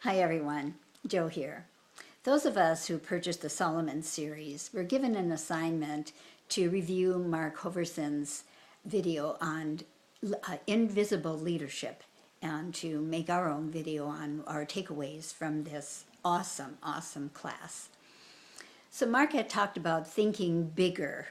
Hi everyone, Joe here. Those of us who purchased the Solomon series were given an assignment to review Mark Hoverson's video on invisible leadership and to make our own video on our takeaways from this awesome class. So Mark had talked about thinking bigger,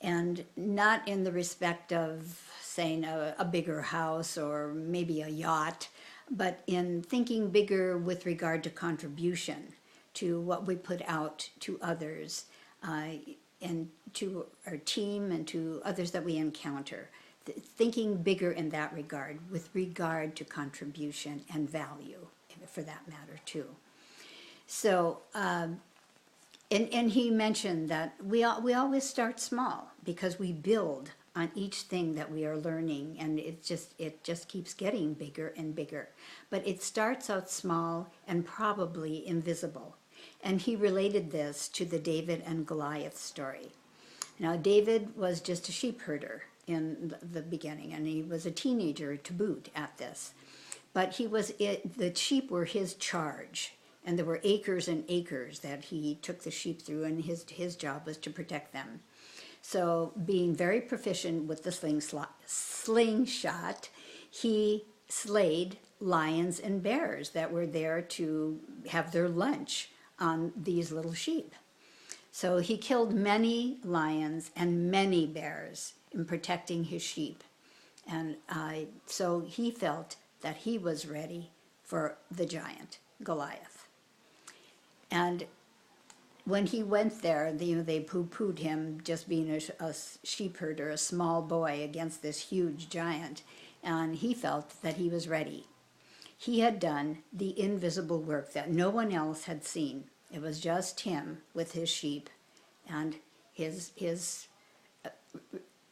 and not in the respect of saying a bigger house or maybe a yacht, but in thinking bigger with regard to contribution to what we put out to others and to our team and to others that we encounter. Thinking bigger in that regard with regard to contribution and value, for that matter too. So, and he mentioned that we always start small because we build on each thing that we are learning, and it just keeps getting bigger and bigger. But it starts out small and probably invisible. And he related this to the David and Goliath story. Now, David was just a sheep herder in the beginning, and he was a teenager to boot at this. But the sheep were his charge. And there were acres and acres that he took the sheep through, and his job was to protect them. So being very proficient with the slingshot, he slayed lions and bears that were there to have their lunch on these little sheep. So he killed many lions and many bears in protecting his sheep. And so he felt that he was ready for the giant, Goliath. And when he went there, they poo-pooed him just being a sheep herder, a small boy against this huge giant, and he felt that he was ready. He had done the invisible work that no one else had seen. It was just him with his sheep and his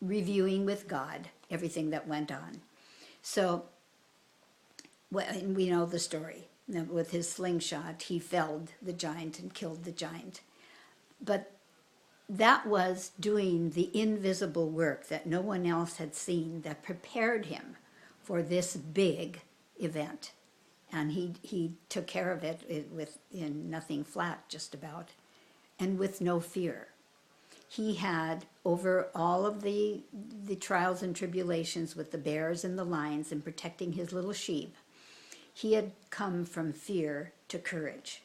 reviewing with God everything that went on. So, we know the story. With his slingshot, he felled the giant and killed the giant. But that was doing the invisible work that no one else had seen that prepared him for this big event. And he took care of it in nothing flat, just about, and with no fear. He had, over all of the trials and tribulations with the bears and the lions and protecting his little sheep, he had come from fear to courage.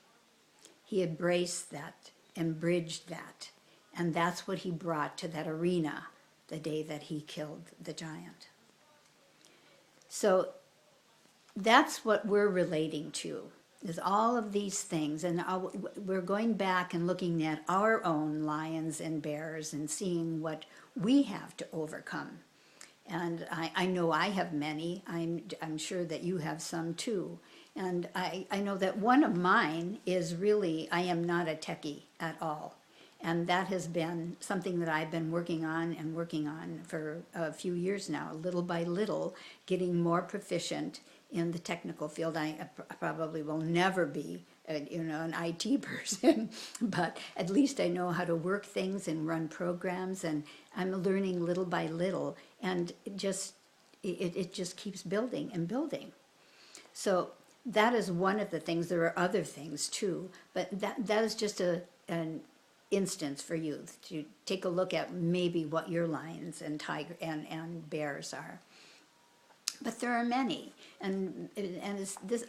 He had braced that and bridged that. And that's what he brought to that arena the day that he killed the giant. So that's what we're relating to, is all of these things. And we're going back and looking at our own lions and bears and seeing what we have to overcome. And I know I have many. I'm sure that you have some too. And I know that one of mine is really, I am not a techie at all. And that has been something that I've been working on for a few years now, little by little, getting more proficient in the technical field. I probably will never be an IT person, but at least I know how to work things and run programs, and I'm learning little by little, and it just keeps building and building. So that is one of the things. There are other things too, but that is just an instance for you to take a look at maybe what your lions and tiger and bears are. But there are many, and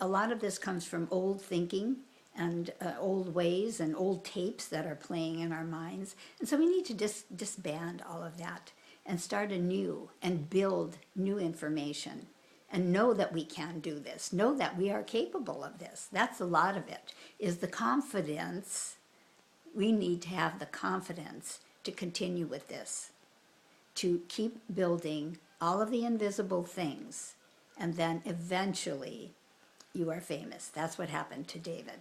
a lot of this comes from old thinking and old ways and old tapes that are playing in our minds. And so we need to disband all of that and start anew and build new information and know that we can do this, know that we are capable of this. That's a lot of it, is the confidence. We need to have the confidence to continue with this, to keep building all of the invisible things, and then eventually you are famous. That's what happened to David.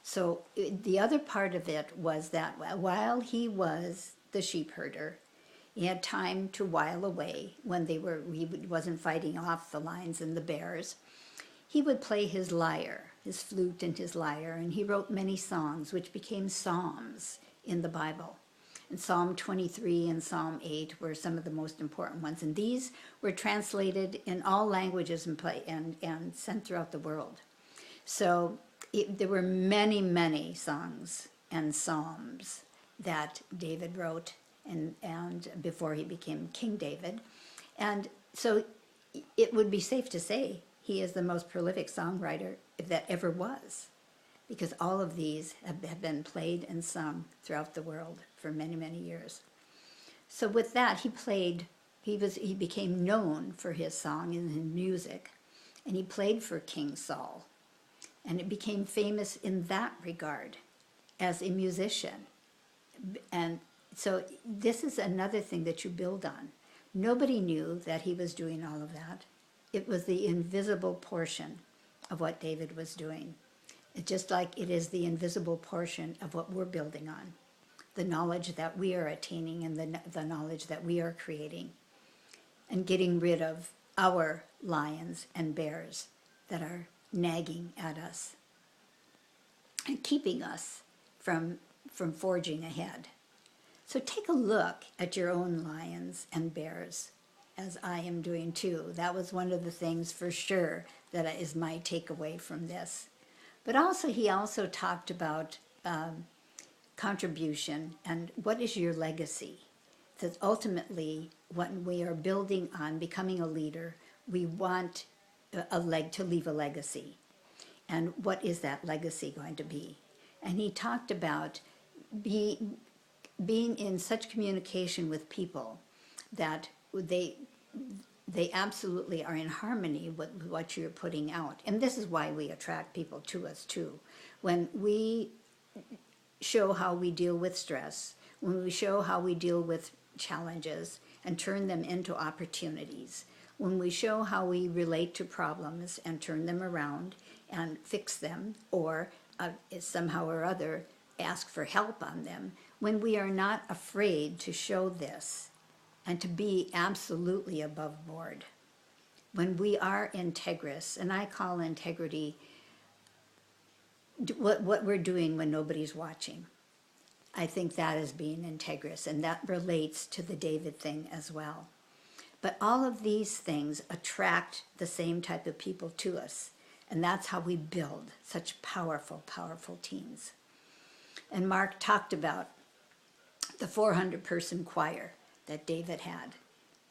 So the other part of it was that while he was the sheep herder, he had time to while away when he wasn't fighting off the lions and the bears. He would play his lyre, his flute and his lyre, and he wrote many songs which became psalms in the Bible. And Psalm 23 and Psalm 8 were some of the most important ones. And these were translated in all languages and sent throughout the world. So there were many, many songs and psalms that David wrote, and before he became King David. And so it would be safe to say he is the most prolific songwriter that ever was, because all of these have been played and sung throughout the world for many, many years. So with that, he became known for his song and his music, and he played for King Saul, and it became famous in that regard as a musician. And so this is another thing that you build on. Nobody knew that he was doing all of that. It was the invisible portion of what David was doing. It's just like it is the invisible portion of what we're building on, the knowledge that we are attaining and the knowledge that we are creating, and getting rid of our lions and bears that are nagging at us and keeping us from forging ahead. So take a look at your own lions and bears, as I am doing too. That was one of the things for sure that is my takeaway from this. But also, he also talked about contribution and what is your legacy. That ultimately, when we are building on becoming a leader, we want to leave a legacy. And what is that legacy going to be? And he talked about being in such communication with people that they absolutely are in harmony with what you're putting out. And this is why we attract people to us too. When we show how we deal with stress, when we show how we deal with challenges and turn them into opportunities, when we show how we relate to problems and turn them around and fix them, or somehow or other ask for help on them, when we are not afraid to show this and to be absolutely above board, when we are integrous, and I call integrity what we're doing when nobody's watching. I think that is being integrous, and that relates to the David thing as well. But all of these things attract the same type of people to us, and that's how we build such powerful, powerful teams. And Mark talked about the 400-person choir that David had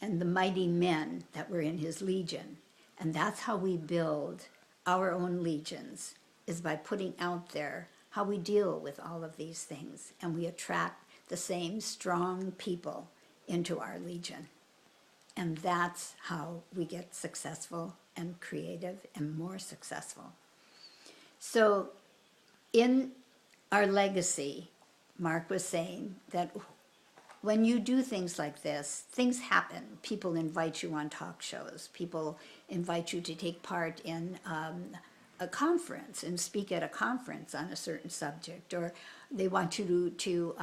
and the mighty men that were in his legion. And that's how we build our own legions, is by putting out there how we deal with all of these things. And we attract the same strong people into our legion. And that's how we get successful and creative and more successful. So in our legacy, Mark was saying that when you do things like this, things happen. People invite you on talk shows. People invite you to take part in a conference and speak at a conference on a certain subject, or they want you to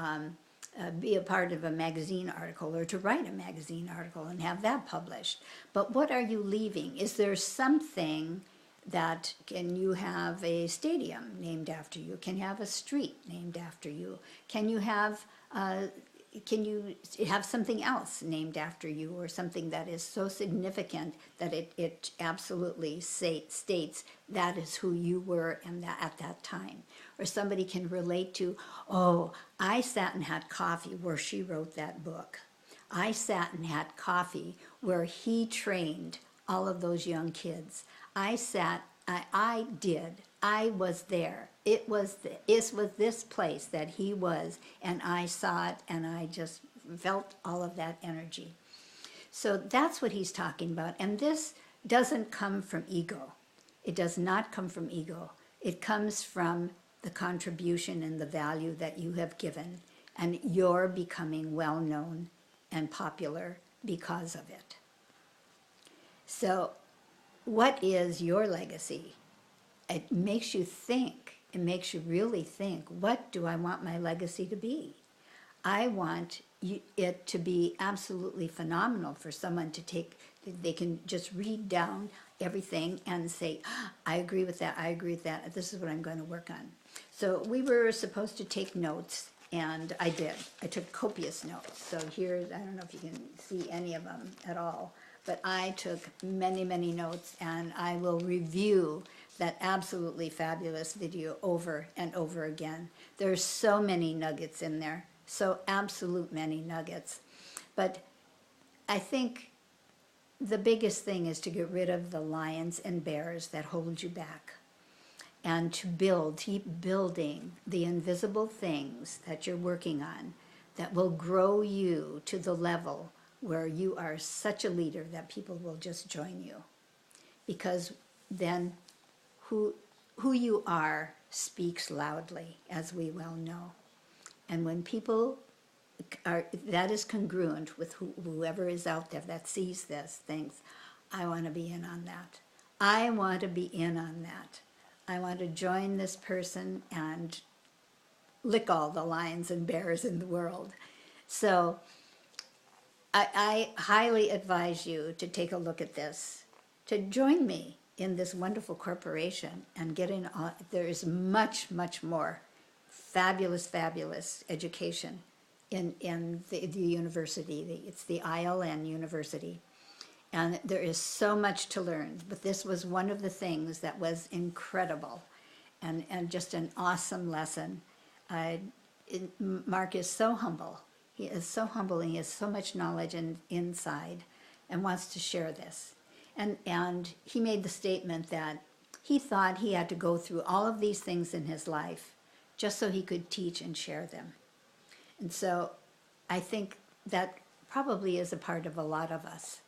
be a part of a magazine article or to write a magazine article and have that published. But what are you leaving? Is there something that, can you have a stadium named after you? Can you have a street named after you? Can you have something else named after you, or something that is so significant that it absolutely states that is who you were at that time? Or somebody can relate to, oh, I sat and had coffee where she wrote that book. I sat and had coffee where he trained all of those young kids. I was there. It was this place that he was, and I saw it, and I just felt all of that energy. So that's what he's talking about. And this doesn't come from ego. It does not come from ego. It comes from the contribution and the value that you have given, and you're becoming well known and popular because of it. So what is your legacy? It makes you think. It makes you really think, what do I want my legacy to be? I want it to be absolutely phenomenal for someone to take, they can just read down everything and say, I agree with that, I agree with that, this is what I'm going to work on. So we were supposed to take notes, and I did. I took copious notes. So here, I don't know if you can see any of them at all, but I took many, many notes, and I will review that absolutely fabulous video over and over again. There's so many nuggets in there, so absolute many nuggets. But I think the biggest thing is to get rid of the lions and bears that hold you back, and to keep building the invisible things that you're working on that will grow you to the level where you are such a leader that people will just join you. Because then who you are speaks loudly, as we well know. And when people are, that is congruent with whoever is out there that sees this, thinks, I want to be in on that. I want to be in on that. I want to join this person and lick all the lions and bears in the world. So I highly advise you to take a look at this, to join me in this wonderful corporation and get in. There is much, much more fabulous, fabulous education in the university. It's the ILN University. And there is so much to learn. But this was one of the things that was incredible and just an awesome lesson. Mark is so humble. He is so humble, and he has so much knowledge inside and wants to share this. And he made the statement that he thought he had to go through all of these things in his life just so he could teach and share them. And so I think that probably is a part of a lot of us.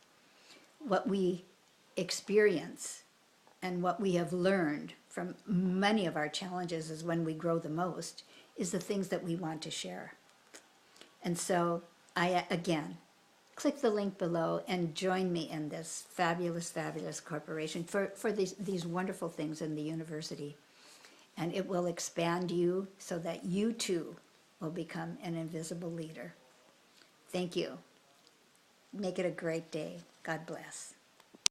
What we experience and what we have learned from many of our challenges is when we grow the most is the things that we want to share. And so again, click the link below and join me in this fabulous, fabulous corporation for these wonderful things in the university. And it will expand you so that you too will become an invisible leader. Thank you. Make it a great day. God bless.